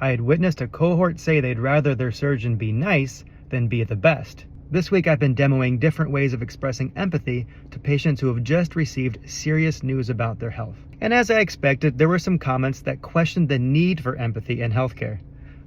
I had witnessed a cohort say they'd rather their surgeon be nice than be the best. This week I've been demoing different ways of expressing empathy to patients who have just received serious news about their health. And as I expected, there were some comments that questioned the need for empathy in healthcare.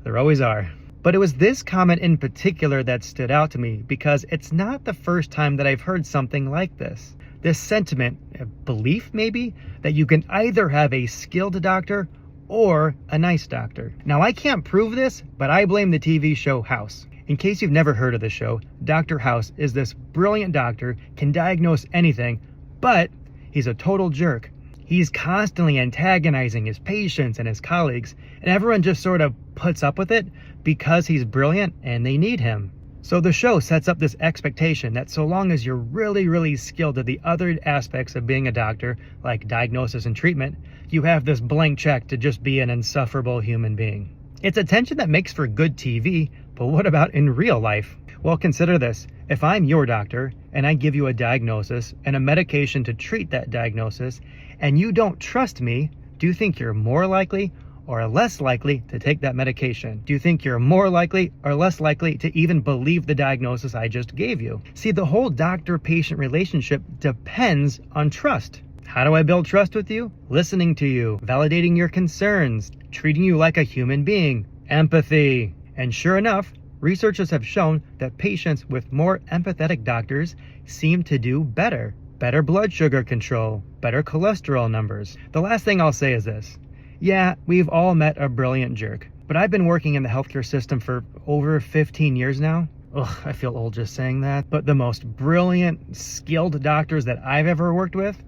There always are. But it was this comment in particular that stood out to me because it's not the first time that I've heard something like this. This sentiment, a belief maybe, that you can either have a skilled doctor or a nice doctor. Now I can't prove this, but I blame the TV show House. In case you've never heard of the show, Dr. House is this brilliant doctor, can diagnose anything, but he's a total jerk. He's constantly antagonizing his patients and his colleagues, and everyone just sort of puts up with it because he's brilliant and they need him. So the show sets up this expectation that so long as you're really skilled at the other aspects of being a doctor, like diagnosis and treatment, you have this blank check to just be an insufferable human being. It's a tension that makes for good TV, but what about in real life? Well, consider this. If I'm your doctor and I give you a diagnosis and a medication to treat that diagnosis, and you don't trust me, do you think you're more likely or less likely to take that medication? Do you think you're more likely or less likely to even believe the diagnosis I just gave you? See, the whole doctor-patient relationship depends on trust. How do I build trust with you? Listening to you, validating your concerns, treating you like a human being, empathy. And sure enough, researchers have shown that patients with more empathetic doctors seem to do better. Better blood sugar control, better cholesterol numbers. The last thing I'll say is this. Yeah, we've all met a brilliant jerk, but I've been working in the healthcare system for over 15 years now. Ugh, I feel old just saying that. But the most brilliant, skilled doctors that I've ever worked with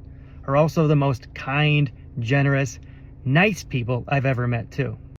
are also the most kind, generous, nice people I've ever met too.